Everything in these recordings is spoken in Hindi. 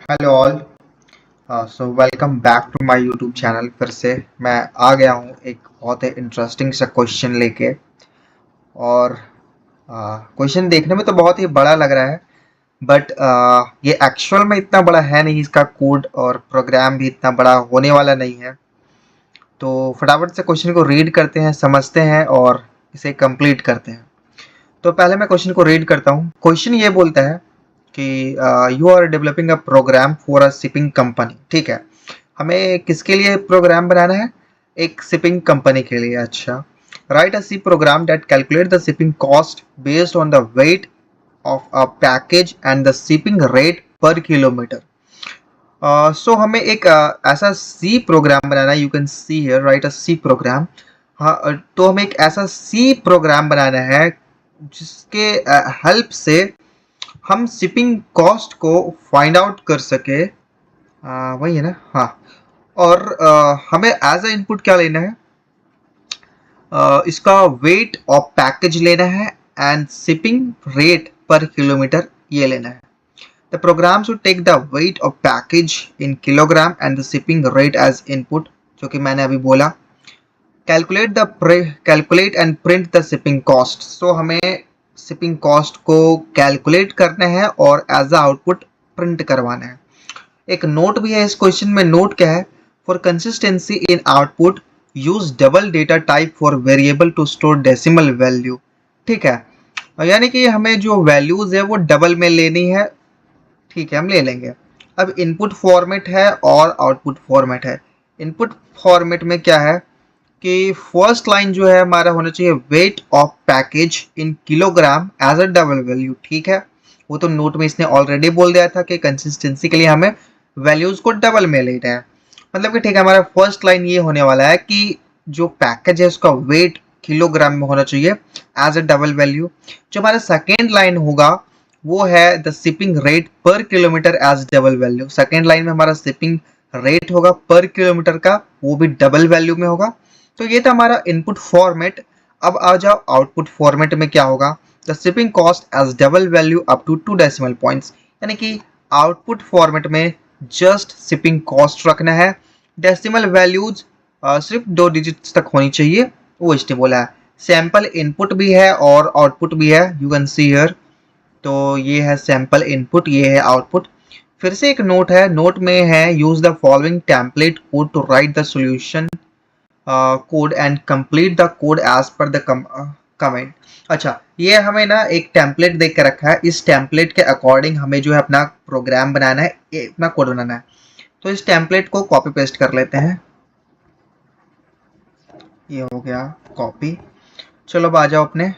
Hello all. So welcome back to my YouTube channel. फिर से मैं आ गया हूँ एक बहुत ही इंटरेस्टिंग सा क्वेश्चन लेके। और क्वेश्चन देखने में तो बहुत ही बड़ा लग रहा है, बट ये एक्चुअल में इतना बड़ा है नहीं। इसका कोड और प्रोग्राम भी इतना बड़ा होने वाला नहीं है। तो फटाफट से क्वेश्चन को रीड करते हैं, समझते हैं और इसे कंप्लीट करते हैं। तो पहले मैं क्वेश्चन को रीड करता हूँ। क्वेश्चन ये बोलता है कि you are developing a program for a shipping company. ठीक है, हमें किसके लिए प्रोग्राम बनाना है? एक शिपिंग कंपनी के लिए। अच्छा, write a C program that calculate the shipping cost based on the weight of a package and the shipping rate per kilometre. So हमें एक ऐसा सी प्रोग्राम बनाना है। You can see here, write a C program. हाँ, तो हमें एक ऐसा सी प्रोग्राम बनाना है जिसके हेल्प से हम शिपिंग कॉस्ट को फाइंड आउट कर सके। वही है ना? हाँ। और हमें एज अ इनपुट क्या लेना है? इसका वेट ऑफ पैकेज लेना है and shipping rate per kilometre ये लेना है। The program should take the weight of package in kilogram and the shipping rate as input, जो कि मैंने अभी बोला। Calculate and print the shipping cost. So हमें शिपिंग कॉस्ट को कैलकुलेट करना है और एज अ आउटपुट प्रिंट करवाना है। एक नोट भी है इस क्वेश्चन में। नोट क्या है? For consistency in output use double data type for variable to store decimal value. ठीक है, यानी कि हमें जो वैल्यूज है वो डबल में लेनी है। ठीक है, हम ले लेंगे। अब इनपुट फॉर्मेट है और आउटपुट फॉर्मेट है। इनपुट फॉर्मेट में क्या है कि फर्स्ट लाइन जो है हमारा होना चाहिए weight of package in kilogram as a double value. ठीक है, वो तो नोट में इसने ऑलरेडी बोल दिया था कि कंसिस्टेंसी के लिए हमें वैल्यूज को डबल में लेना है। मतलब कि ठीक है, हमारा फर्स्ट लाइन ये होने वाला है कि जो पैकेज है उसका वेट किलोग्राम में होना चाहिए एज अ डबल वैल्यू। जो हमारा सेकेंड लाइन होगा वो है the shipping rate per kilometre as double value. Second line में हमारा शिपिंग रेट होगा पर किलोमीटर का, वो भी डबल वैल्यू में होगा। तो ये था हमारा इनपुट फॉर्मेट। अब आ जाओ आउटपुट फॉर्मेट में क्या होगा? The shipping cost as double value up to 2 decimal points. यानी कि आउटपुट फॉर्मेट में जस्ट शिपिंग कॉस्ट रखना है। डेसिमल वैल्यूज सिर्फ 2 डिजिट्स तक होनी चाहिए, वो इसने बोला है। सैंपल इनपुट भी है और आउटपुट भी है, यू कैन सी हियर। तो ये है सैंपल इनपुट, ये है आउटपुट। फिर से एक नोट है। नोट में है use the following template code to write the solution code and complete the code as per the comment. अच्छा, ये हमें ना एक टेम्पलेट देख के रखा है। इस टेम्पलेट के अकॉर्डिंग हमें जो है अपना प्रोग्राम बनाना है, अपना कोड बनाना है। तो इस टेम्पलेट को कॉपी पेस्ट कर लेते हैं। ये हो गया कॉपी। चलो अब आ जाओ अपने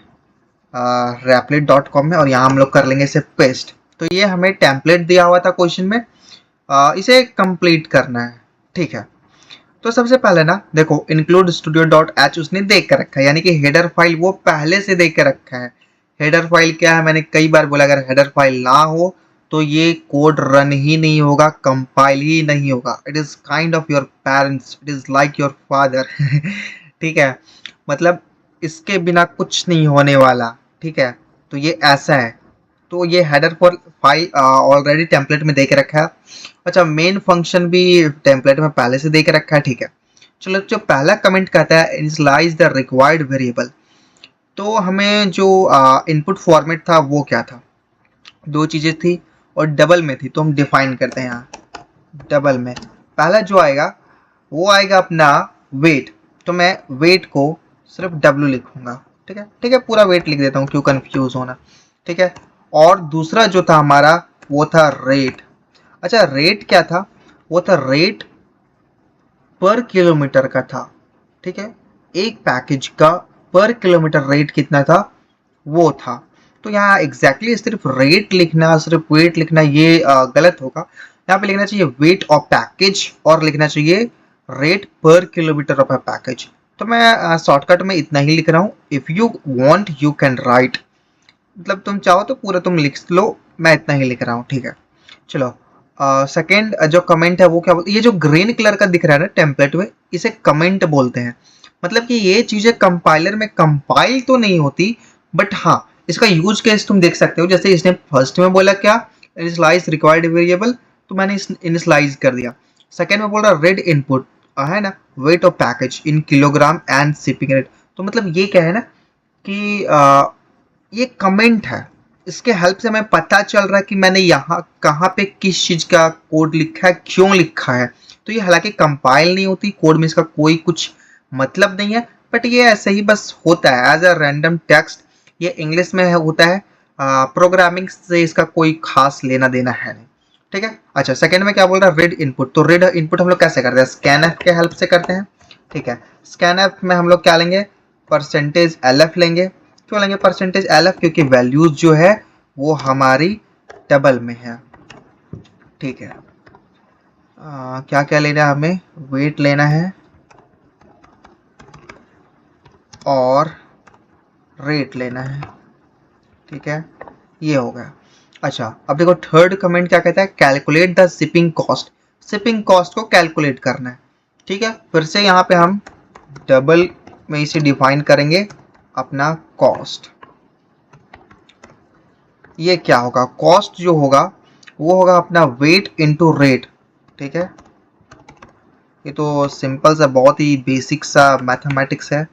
replit.com में और यहाँ हम लोग कर लेंगे इसे पेस्ट। तो ये हमें टेम्पलेट दिया हुआ था क्वेश्चन में, इसे कंप्लीट करना है। ठीक है, तो सबसे पहले ना देखो include studio.h उसने देख कर रखा है, यानी कि हेडर फाइल वो पहले से देख कर रखा है। हेडर फाइल क्या है? मैंने कई बार बोला, अगर हेडर फाइल ना हो तो ये कोड रन ही नहीं होगा, कंपाइल ही नहीं होगा। It is kind of your parents, it is like your father. ठीक है, मतलब इसके बिना कुछ नहीं होने वाला। ठीक है, तो ये ऐसा है। तो ये हेडर फाइल ऑलरेडी टेम्पलेट में दे के रखा है। अच्छा, मेन फंक्शन भी टेम्पलेट में पहले से दे के रखा है। ठीक है, चलो जो पहला कमेंट कहता है इनिशियलाइज द रिक्वायर्ड वेरिएबल। तो हमें जो इनपुट फॉर्मेट था वो क्या था? दो चीजें थी और डबल में थी, तो हम डिफाइन करते हैं यहाँ डबल में। पहला जो आएगा वो आएगा अपना वेट। तो मैं वेट को सिर्फ डब्ल्यू लिखूंगा। ठीक है, ठीक है, पूरा वेट लिख देता हूँ, क्यों कंफ्यूज होना। ठीक है, और दूसरा जो था हमारा वो था रेट। अच्छा, रेट क्या था? वो था रेट पर किलोमीटर का था। ठीक है, एक पैकेज का पर किलोमीटर रेट कितना था वो था। तो यहाँ एग्जैक्टली सिर्फ रेट लिखना, सिर्फ वेट लिखना ये गलत होगा। यहाँ पे लिखना चाहिए वेट ऑफ पैकेज और लिखना चाहिए rate per kilometre of a package. तो मैं शॉर्टकट में इतना ही लिख रहा हूँ। If you want you can write, मतलब तुम चाहो तो पूरा तुम लिख लो, मैं इतना ही लिख रहा हूँ। ठीक है, चलो सेकेंड जो कमेंट है वो क्या बोलते हैं? ये जो ग्रीन कलर का दिख रहा है ना टेम्पलेट में, इसे कमेंट बोलते हैं। मतलब कि ये चीजें कंपाइलर में कंपाइल तो नहीं होती, बट हाँ इसका यूज केस तुम देख सकते हो। जैसे इसने फर्स्ट में बोला क्या, इनिशियलाइज रिक्वायर्ड वेरिएबल, तो मैंने इनिशलाइज कर दिया। सेकेंड में बोल रहा रेड इनपुट है ना, wait of package in kilogram and shipping rate. तो मतलब ये क्या है ना कि ये कमेंट है, इसके हेल्प से हमें पता चल रहा है कि मैंने यहाँ कहाँ पे किस चीज़ का कोड लिखा है, क्यों लिखा है। तो ये हालांकि कंपाइल नहीं होती, कोड में इसका कोई कुछ मतलब नहीं है, बट ये ऐसे ही बस होता है एज अ रैंडम टेक्स्ट। ये इंग्लिश में होता है, प्रोग्रामिंग से इसका कोई खास लेना देना है नहीं। ठीक है। अच्छा, सेकंड में क्या बोल रहा है, रीड इनपुट। तो रीड इनपुट हम लोग कैसे करते हैं, स्कैनएफ के हेल्प से करते हैं। ठीक है। स्कैनएफ में हम लोग क्या लेंगे, परसेंटेज एलएफ लेंगे। क्यों लेंगे परसेंटेज एलएफ, क्योंकि वैल्यूज जो है वो हमारी टेबल में है। ठीक है। क्या क्या लेना है हमें, वेट लेना है और रेट लेना है। ठीक है, ये हो गया। अच्छा, अब देखो थर्ड कमेंट क्या कहता है, calculate the shipping cost. Shipping cost को कैलकुलेट करना है। ठीक है, फिर से यहाँ पे हम डबल में इसे डिफाइन करेंगे अपना कॉस्ट। ये क्या होगा, कॉस्ट जो होगा वो होगा अपना वेट इनटू रेट। ठीक है, ये तो सिंपल सा बहुत ही बेसिक सा मैथमेटिक्स है,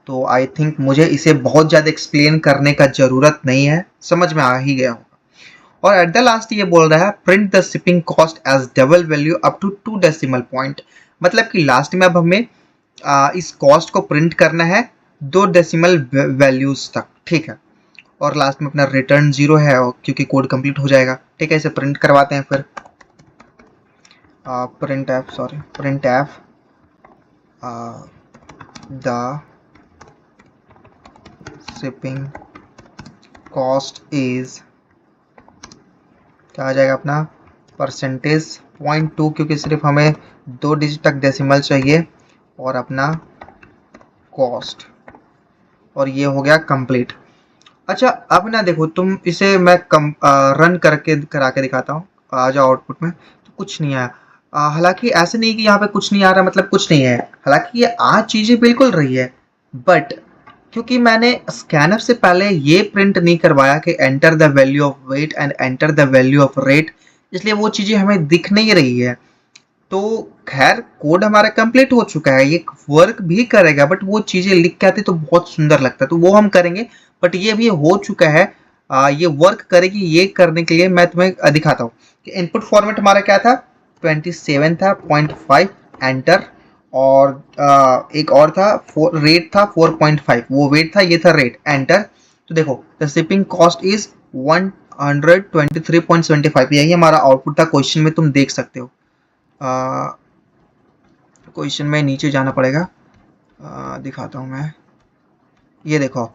तो आई थिंक मुझे इसे बहुत ज़्यादा एक्सप्लेन करने का ज़रूरत नहीं है, समझ में आ ही गया होगा। और एट द लास्ट ये बोल रहा है print the shipping cost as double value up to 2 decimal point. मतलब कि लास्ट में अब हमें इस कॉस्ट को प्रिंट करना है 2 डेसिमल वैल्यूज तक। ठीक है, और लास्ट में अपना रिटर्न 0 है क्योंकि कोड कंप्लीट हो जाएगा। ठीक है, इसे प्रिंट करवाते हैं फिर। Print F the shipping cost is, क्या आ जाएगा अपना परसेंटेज 0.2, क्योंकि सिर्फ हमें 2 डिजिट तक डेसिमल चाहिए, और अपना कॉस्ट, और ये हो गया कंप्लीट। अच्छा, अब ना देखो तुम इसे मैं रन करके करा के दिखाता हूँ। आ जाओ आउटपुट में, तो कुछ नहीं आया। हालांकि ऐसे नहीं कि यहाँ पे कुछ नहीं आ रहा मतलब कुछ नहीं है, हालांकि ये आज चीज़ें बिल्कुल रही है, बट क्योंकि मैंने स्कैनर से पहले ये प्रिंट नहीं करवाया कि enter the value of weight and enter the value of rate, इसलिए वो चीज़ें हमें दिख नहीं रही है। तो खैर कोड हमारा कंप्लीट हो चुका है, ये वर्क भी करेगा, बट वो चीज़ें लिख के आती तो बहुत सुंदर लगता है, तो वो हम करेंगे। बट ये भी हो चुका है, ये वर्क करेगी। ये करने के लिए मैं तुम्हें दिखाता हूँ कि इनपुट फॉर्मेट हमारा क्या था, 27 था, 0.5 एंटर, और एक और था रेट था 4.5, वो वेट था, ये था रेट, एंटर। तो देखो द शिपिंग कॉस्ट इज 123.75, यही हमारा आउटपुट था क्वेश्चन में, तुम देख सकते हो। क्वेश्चन में नीचे जाना पड़ेगा, दिखाता हूँ मैं। ये देखो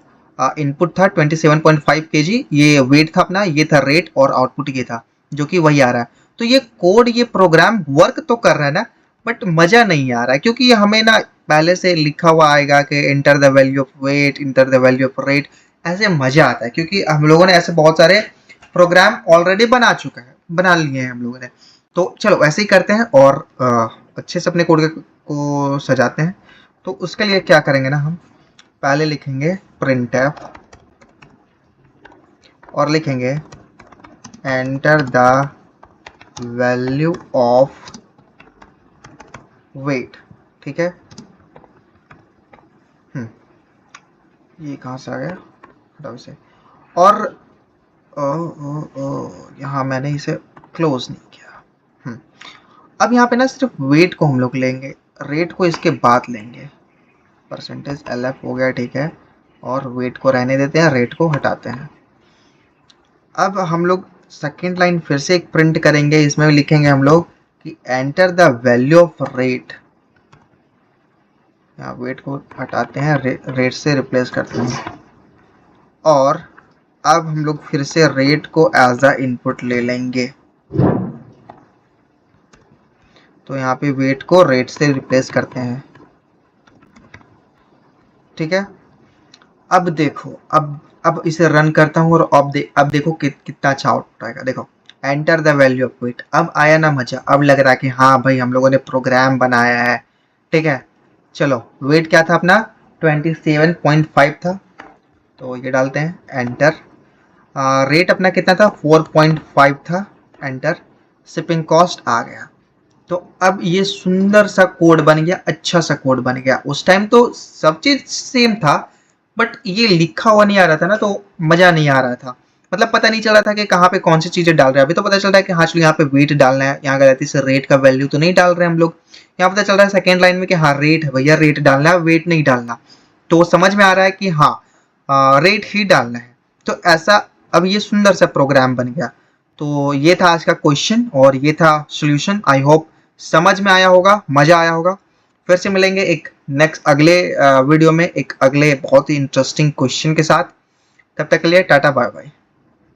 इनपुट था 27.5 kg, ये वेट था अपना, ये था रेट, और आउटपुट ये था जो कि वही आ रहा है। तो ये कोड, ये प्रोग्राम वर्क तो कर रहा है ना, बट मज़ा नहीं आ रहा है, क्योंकि ये हमें ना पहले से लिखा हुआ आएगा कि enter the value of weight, enter the value of rate, ऐसे मज़ा आता है, क्योंकि हम लोगों ने ऐसे बहुत सारे प्रोग्राम ऑलरेडी बना लिए हैं हम लोगों ने। तो चलो ऐसे ही करते हैं, और अच्छे से अपने कोड को सजाते हैं। तो उसके लिए क्या करेंगे ना, हम पहले लिखेंगे printf और लिखेंगे enter the value of weight. ठीक है, ये कहाँ से आ गया, हटाओ इसे। और यहाँ मैंने इसे क्लोज नहीं किया। अब यहाँ पे ना सिर्फ वेट को हम लोग लेंगे, रेट को इसके बाद लेंगे। परसेंटेज एलएफ हो गया, ठीक है, और वेट को रहने देते हैं, रेट को हटाते हैं। अब हम लोग सेकेंड लाइन फिर से एक प्रिंट करेंगे, इसमें लिखेंगे हम लोग कि enter the value of rate. यहाँ वेट को हटाते हैं, रेट से रिप्लेस करते हैं, और अब हम लोग फिर से रेट को एज अ इनपुट ले लेंगे। तो यहाँ पे वेट को रेट से रिप्लेस करते हैं। ठीक है, अब देखो, अब इसे रन करता हूँ, और अब देखो कितना अच्छा आउटपुट आएगा। देखो enter the value of weight, अब आया ना मजा, अब लग रहा है कि हाँ भाई हम लोगों ने प्रोग्राम बनाया है। ठीक है, चलो वेट क्या था अपना 27.5 था, तो ये डालते हैं एंटर। रेट अपना कितना था 4.5 था, एंटर। शिपिंग कॉस्ट आ गया। तो अब ये सुंदर सा कोड बन गया, अच्छा सा कोड बन गया। उस टाइम तो सब चीज सेम था, बट ये लिखा हुआ नहीं आ रहा था ना, तो मजा नहीं आ रहा था। मतलब पता नहीं चल रहा था कि कहाँ पे कौन सी चीजें डाल रहे हैं। अभी तो पता चल रहा है कि हाँ चलो यहाँ पे वेट डालना है, यहाँ गलती से रेट का वैल्यू तो नहीं डाल रहे हम लोग। यहाँ पता चल रहा है सेकेंड लाइन में कि हाँ रेट है भैया, रेट डालना है, वेट नहीं डालना। तो समझ में आ रहा है कि हाँ रेट ही डालना है। तो ऐसा अब ये सुंदर सा प्रोग्राम बन गया। तो ये था आज का क्वेश्चन और ये था सॉल्यूशन। आई होप समझ में आया होगा, मजा आया होगा। फिर से मिलेंगे एक नेक्स्ट अगले वीडियो में एक अगले बहुत ही इंटरेस्टिंग क्वेश्चन के साथ। तब तक के लिए टाटा बाय बाय।